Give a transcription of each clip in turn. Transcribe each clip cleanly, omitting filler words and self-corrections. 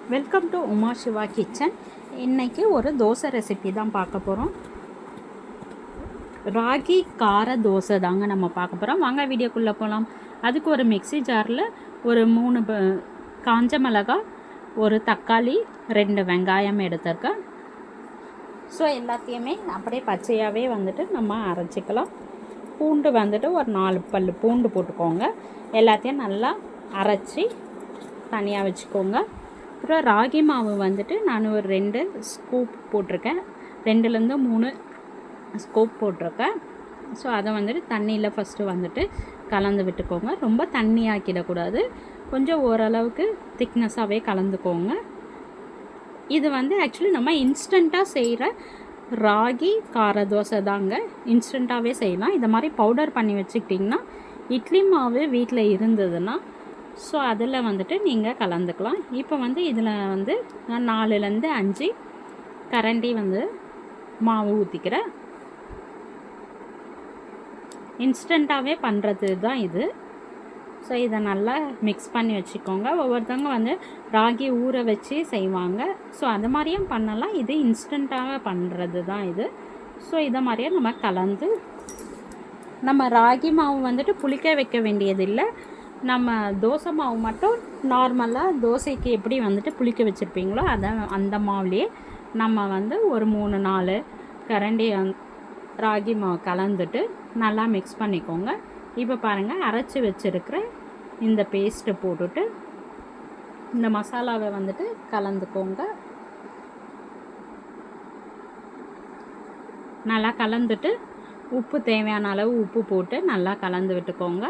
Welcome to Uma Shiva kitchen. இன்றைக்கி ஒரு dosa recipe தான் பார்க்க போகிறோம். ராகி கார தோசை தாங்க நம்ம பார்க்க போகிறோம். வாங்க வீடியோக்குள்ளே போகலாம். அதுக்கு ஒரு மிக்ஸி ஜாரில் ஒரு 3 காஞ்ச மிளகாய், ஒரு தக்காளி, 2 வெங்காயம் எடுத்திருக்கேன். ஸோ எல்லாத்தையுமே அப்படியே பச்சையாகவே வந்துட்டு நம்ம அரைச்சிக்கலாம். பூண்டு வந்துட்டு ஒரு 4 பல் பூண்டு போட்டுக்கோங்க. எல்லாத்தையும் நல்லா அரைச்சி தனியாக வச்சுக்கோங்க. அப்புறம் ராகி மாவு வந்துட்டு நான் ஒரு 2 ஸ்கூப் போட்டிருக்கேன். 2லேருந்து 3 ஸ்கூப் போட்டிருக்கேன். ஸோ அதை வந்துட்டு தண்ணியில் ஃபஸ்ட்டு வந்துட்டு கலந்து விட்டுக்கோங்க. ரொம்ப தண்ணி ஆக்கிடக்கூடாது, கொஞ்சம் ஓரளவுக்கு திக்னஸாகவே கலந்துக்கோங்க. இது வந்து ஆக்சுவலி நம்ம இன்ஸ்டண்ட்டாக செய்கிற ராகி கார தோசை தாங்க. இன்ஸ்டண்ட்டாகவே செய்யலாம். இதை மாதிரி பவுடர் பண்ணி வச்சுக்கிட்டிங்கன்னா இட்லி மாவு வீட்டில் இருந்ததுன்னா ஸோ அதில் வந்துட்டு நீங்கள் கலந்துக்கலாம். இப்போ வந்து இதில் வந்து நான் 4லேருந்து 5 கரண்டி வந்து மாவு ஊற்றிக்கிறேன். இன்ஸ்டண்ட்டாகவே பண்ணுறது தான் இது. ஸோ இதை நல்லா மிக்ஸ் பண்ணி வச்சுக்கோங்க. ஒவ்வொருத்தவங்க வந்து ராகி ஊற வச்சு செய்வாங்க. ஸோ அது மாதிரியும் பண்ணலாம். இது இன்ஸ்டண்ட்டாக பண்ணுறது தான் இது. ஸோ இதை மாதிரியே நம்ம கலந்து, நம்ம ராகி மாவு வந்துட்டு புளிக்க வைக்க வேண்டியதில்லை. நம்ம தோசை மாவு மட்டும் நார்மலாக தோசைக்கு எப்படி வந்துட்டு புளிக்க வச்சுருப்பீங்களோ அந்த மாவுலேயே நம்ம வந்து ஒரு 3-4 கரண்டி ராகி மாவு கலந்துட்டு நல்லா மிக்ஸ் பண்ணிக்கோங்க. இப்போ பாருங்கள், அரைச்சி வச்சுருக்கிற இந்த பேஸ்ட்டை போட்டுட்டு இந்த மசாலாவை வந்துட்டு கலந்துக்கோங்க. நல்லா கலந்துட்டு உப்பு தேவையான அளவு உப்பு போட்டு நல்லா கலந்து விட்டுக்கோங்க.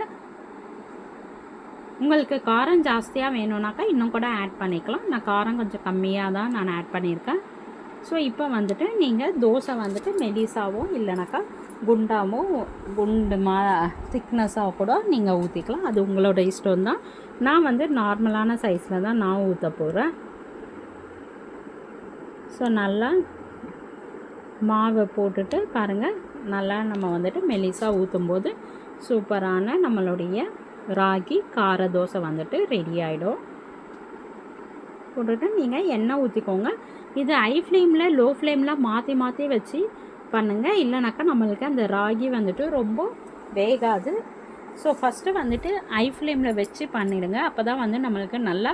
உங்களுக்கு காரம் ஜாஸ்தியாக வேணும்னாக்கா இன்னும் கூட ஆட் பண்ணிக்கலாம். நான் காரம் கொஞ்சம் கம்மியாக தான் நான் ஆட் பண்ணியிருக்கேன். ஸோ இப்போ வந்துட்டு நீங்கள் தோசை வந்துட்டு மெலிசாவோ இல்லைனாக்கா குண்டாவோ திக்னஸாக கூட நீங்கள் ஊற்றிக்கலாம். அது உங்களோட இஷ்டம் தான். நான் வந்து நார்மலான சைஸில் தான் நான் ஊற்ற போகிறேன். ஸோ நல்லா மாவை போட்டுட்டு பாருங்கள், நல்லா நம்ம வந்துட்டு மெலிசாக ஊற்றும்போது சூப்பரான நம்மளுடைய ராகி கார தோசை வந்துட்டு ரெடி ஆகிடும். போட்டுட்டு நீங்கள் எண்ணெய் ஊற்றிக்கோங்க. இது ஹை ஃப்ளேமில் லோ ஃப்ளேமில் மாற்றி மாற்றி வச்சு பண்ணுங்கள். இல்லைனாக்கா நம்மளுக்கு அந்த ராகி வந்துட்டு ரொம்ப வேகாது. ஸோ ஃபஸ்ட்டு வந்துட்டு ஹை ஃப்ளேமில் வச்சு பண்ணிவிடுங்க. அப்போ தான் வந்து நம்மளுக்கு நல்லா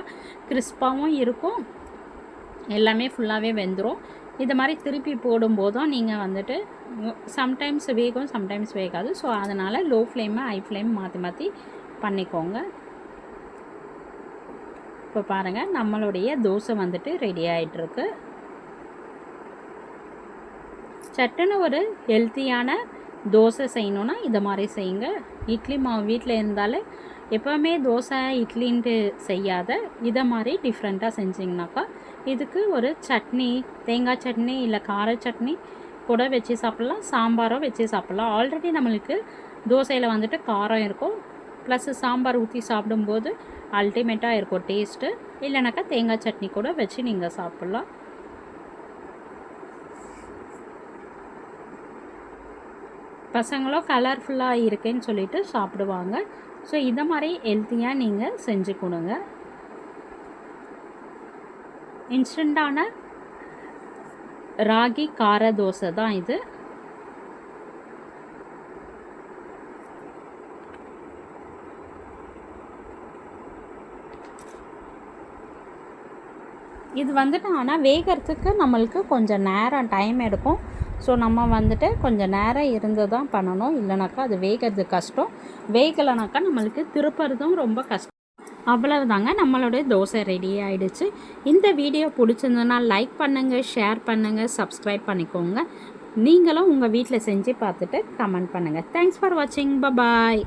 கிறிஸ்பாகவும் இருக்கும், எல்லாமே ஃபுல்லாகவே வெந்துடும். இது மாதிரி திருப்பி போடும்போதும் நீங்கள் வந்துட்டு சம்டைம்ஸ் வேகும், சம்டைம்ஸ் வேகாது. ஸோ அதனால் லோ ஃப்ளேமு ஹை ஃப்ளேம் மாற்றி மாற்றி பண்ணிக்கோங்க. இப்போ பாருங்கள், நம்மளுடைய தோசை வந்துட்டு ரெடி ஆகிட்டுருக்கு. சட்டுன்னு ஒரு ஹெல்த்தியான தோசை செய்யணுன்னா இதை மாதிரி செய்யுங்க. இட்லி மாவு வீட்டில் இருந்தாலே எப்போவுமே தோசை இட்லின்ட்டு செய்யாத இதை மாதிரி டிஃப்ரெண்ட்டாக செஞ்சிங்கனாக்கா இதுக்கு ஒரு சட்னி, தேங்காய் சட்னி இல்லை கார சட்னி கூட வச்சு சாப்பிட்லாம், சாம்பாரோ வச்சு சாப்பிட்லாம். ஆல்ரெடி நம்மளுக்கு தோசையில் வந்துட்டு காரம் இருக்கும், ப்ளஸ் சாம்பார் ஊற்றி சாப்பிடும்போது அல்டிமேட்டாக இருக்கும் டேஸ்ட்டு. இல்லைனாக்கா தேங்காய் சட்னி கூட வச்சு நீங்கள் சாப்பிட்லாம். பசங்களும் கலர்ஃபுல்லாக இருக்குன்னு சொல்லிட்டு சாப்பிடுவாங்க. ஸோ இதை மாதிரி ஹெல்த்தியாக நீங்கள் செஞ்சு கொடுங்க. இன்ஸ்டண்ட்டான ராகி கார தோசை தான் இது. இது வந்துட்டு ஆனால் வேகிறதுக்கு நம்மளுக்கு கொஞ்சம் நேரம் டைம் எடுக்கும். ஸோ நம்ம வந்துட்டு கொஞ்சம் நேரம் இருந்து தான் பண்ணணும். இல்லைனாக்கா அது வேகிறது கஷ்டம். வேகலைனாக்கா நம்மளுக்கு திருப்புறதும் ரொம்ப கஷ்டம். அவ்வளவுதாங்க, நம்மளுடைய தோசை ரெடி ஆகிடுச்சு. இந்த வீடியோ பிடிச்சிருந்ததுன்னா லைக் பண்ணுங்கள், ஷேர் பண்ணுங்கள், சப்ஸ்கிரைப் பண்ணிக்கோங்க. நீங்களும் உங்கள் வீட்டில் செஞ்சு பார்த்துட்டு கமெண்ட் பண்ணுங்கள். தேங்க்ஸ் ஃபார் வாட்சிங். பாய்.